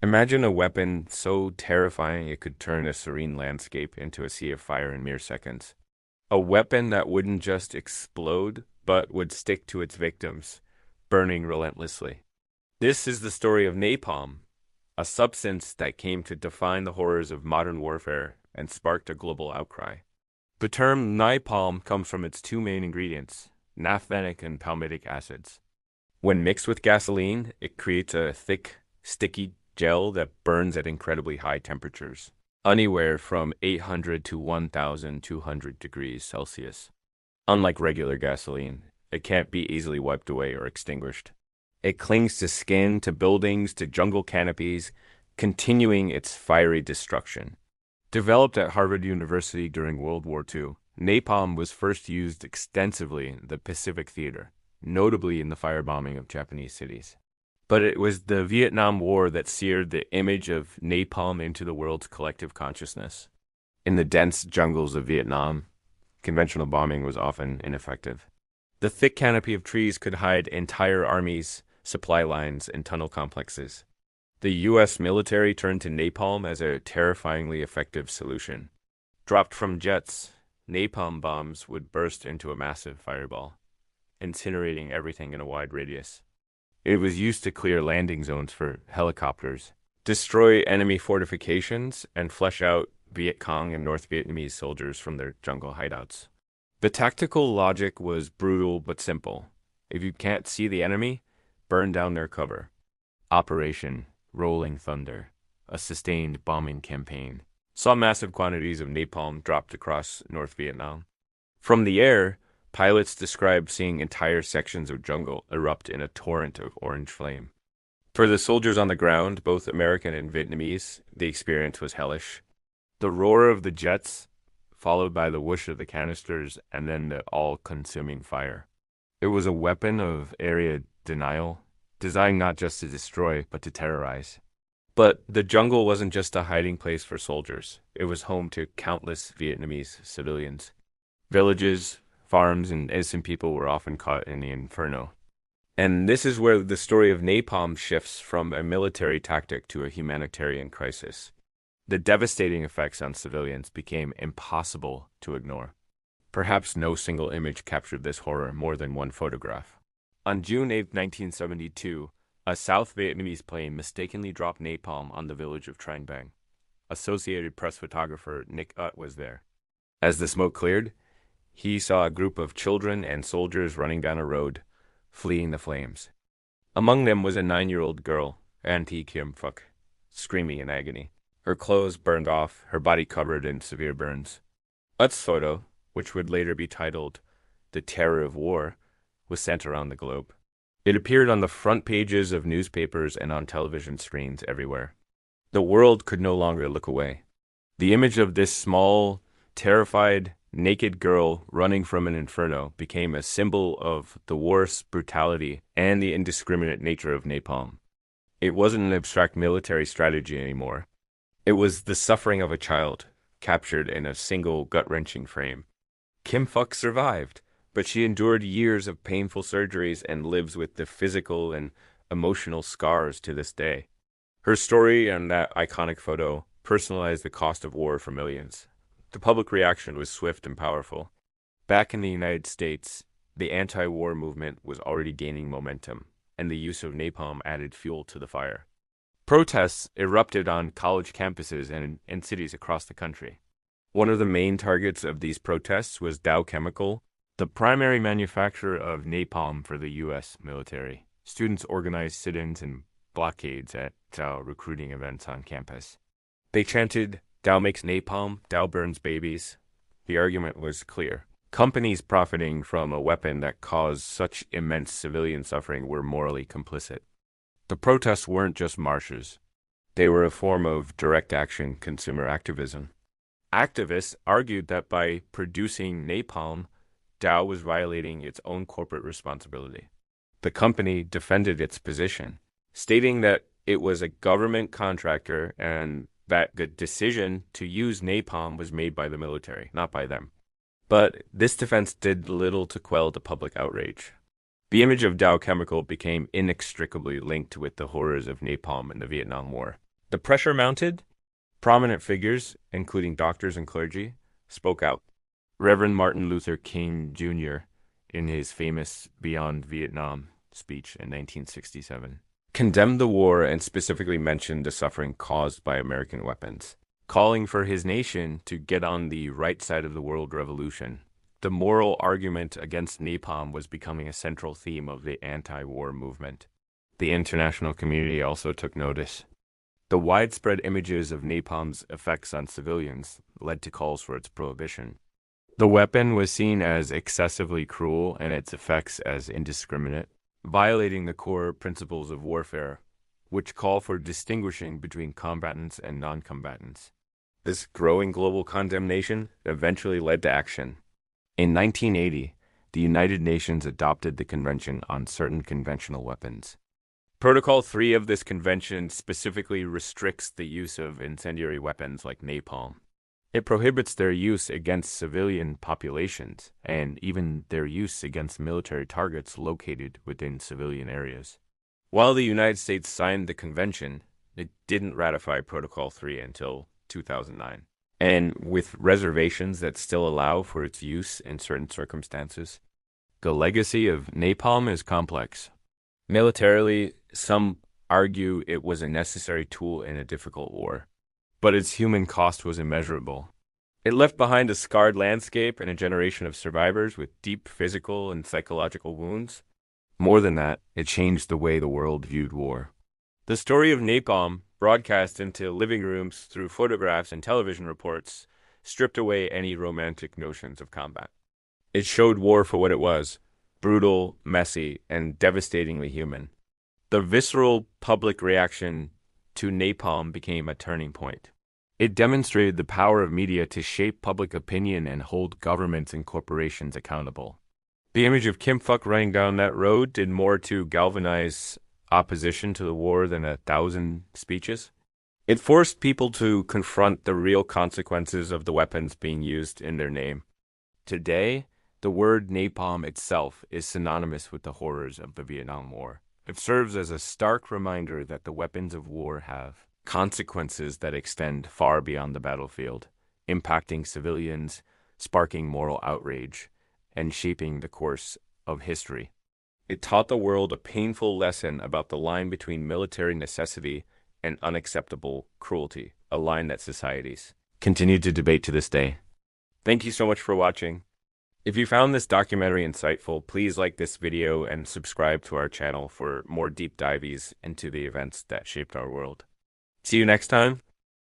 Imagine a weapon so terrifying it could turn a serene landscape into a sea of fire in mere seconds. A weapon that wouldn't just explode, but would stick to its victims, burning relentlessly. This is the story of napalm, a substance that came to define the horrors of modern warfare and sparked a global outcry. The term napalm comes from its two main ingredients, naphthenic and palmitic acids. When mixed with gasoline, it creates a thick, sticky gel that burns at incredibly high temperatures, anywhere from 800 to 1,200 degrees Celsius. Unlike regular gasoline, it can't be easily wiped away or extinguished. It clings to skin, to buildings, to jungle canopies, continuing its fiery destruction. Developed at Harvard University during World War II, napalm was first used extensively in the Pacific Theater, notably in the firebombing of Japanese cities. But it was the Vietnam War that seared the image of napalm into the world's collective consciousness. In the dense jungles of Vietnam, conventional bombing was often ineffective. The thick canopy of trees could hide entire armies, supply lines, and tunnel complexes. The U.S. military turned to napalm as a terrifyingly effective solution. Dropped from jets, napalm bombs would burst into a massive fireball, incinerating everything in a wide radius. It was used to clear landing zones for helicopters, destroy enemy fortifications, and flush out Viet Cong and North Vietnamese soldiers from their jungle hideouts. The tactical logic was brutal but simple. If you can't see the enemy, burn down their cover. Operation Rolling Thunder, a sustained bombing campaign, saw massive quantities of napalm dropped across North Vietnam. From the air, pilots described seeing entire sections of jungle erupt in a torrent of orange flame. For the soldiers on the ground, both American and Vietnamese, the experience was hellish. The roar of the jets, followed by the whoosh of the canisters, and then the all-consuming fire. It was a weapon of area denial, designed not just to destroy, but to terrorize. But the jungle wasn't just a hiding place for soldiers. It was home to countless Vietnamese civilians. Villages, farms, and innocent people were often caught in the inferno. And this is where the story of napalm shifts from a military tactic to a humanitarian crisis. The devastating effects on civilians became impossible to ignore. Perhaps no single image captured this horror more than one photograph. On June 8, 1972, a South Vietnamese plane mistakenly dropped napalm on the village of Trang Bang. Associated Press photographer Nick Ut was there. As the smoke cleared, he saw a group of children and soldiers running down a road, fleeing the flames. Among them was a 9-year-old girl, An Thi Kim Phuc, screaming in agony. Her clothes burned off, her body covered in severe burns. Ut's photo, which would later be titled The Terror of War, was sent around the globe. It appeared on the front pages of newspapers and on television screens everywhere. The world could no longer look away. The image of this small, terrified, naked girl running from an inferno became a symbol of the war's brutality and the indiscriminate nature of napalm. It wasn't an abstract military strategy anymore. It was the suffering of a child, captured in a single gut-wrenching frame. Kim Phuc survived, but she endured years of painful surgeries and lives with the physical and emotional scars to this day. Her story and that iconic photo personalized the cost of war for millions. The public reaction was swift and powerful. Back in the United States, the anti-war movement was already gaining momentum, and the use of napalm added fuel to the fire. Protests erupted on college campuses and in cities across the country. One of the main targets of these protests was Dow Chemical, the primary manufacturer of napalm for the U.S. military. Students organized sit-ins and blockades at Dow recruiting events on campus. They chanted, "Dow makes napalm, Dow burns babies." The argument was clear. Companies profiting from a weapon that caused such immense civilian suffering were morally complicit. The protests weren't just marches. They were a form of direct action consumer activism. Activists argued that by producing napalm, Dow was violating its own corporate responsibility. The company defended its position, stating that it was a government contractor and that the decision to use napalm was made by the military, not by them. But this defense did little to quell the public outrage. The image of Dow Chemical became inextricably linked with the horrors of napalm in the Vietnam War. The pressure mounted. Prominent figures, including doctors and clergy, spoke out. Reverend Martin Luther King Jr., in his famous Beyond Vietnam speech in 1967, condemned the war and specifically mentioned the suffering caused by American weapons, calling for his nation to get on the right side of the world revolution. The moral argument against napalm was becoming a central theme of the anti-war movement. The international community also took notice. The widespread images of napalm's effects on civilians led to calls for its prohibition. The weapon was seen as excessively cruel and its effects as indiscriminate, violating the core principles of warfare, which call for distinguishing between combatants and non-combatants. This growing global condemnation eventually led to action. In 1980, the United Nations adopted the Convention on Certain Conventional Weapons. Protocol 3 of this convention specifically restricts the use of incendiary weapons like napalm. It prohibits their use against civilian populations and even their use against military targets located within civilian areas. While the United States signed the convention, it didn't ratify Protocol 3 until 2009. And with reservations that still allow for its use in certain circumstances, the legacy of napalm is complex. Militarily, some argue it was a necessary tool in a difficult war, but its human cost was immeasurable. It left behind a scarred landscape and a generation of survivors with deep physical and psychological wounds. More than that, it changed the way the world viewed war. The story of napalm, broadcast into living rooms through photographs and television reports, stripped away any romantic notions of combat. It showed war for what it was: brutal, messy, and devastatingly human. The visceral public reaction to napalm became a turning point. It demonstrated the power of media to shape public opinion and hold governments and corporations accountable. The image of Kim Phuc running down that road did more to galvanize opposition to the war than 1,000 speeches. It forced people to confront the real consequences of the weapons being used in their name. Today, the word napalm itself is synonymous with the horrors of the Vietnam War. It serves as a stark reminder that the weapons of war have consequences that extend far beyond the battlefield, impacting civilians, sparking moral outrage, and shaping the course of history. It taught the world a painful lesson about the line between military necessity and unacceptable cruelty, a line that societies continue to debate to this day. Thank you so much for watching. If you found this documentary insightful, please like this video and subscribe to our channel for more deep dives into the events that shaped our world. See you next time.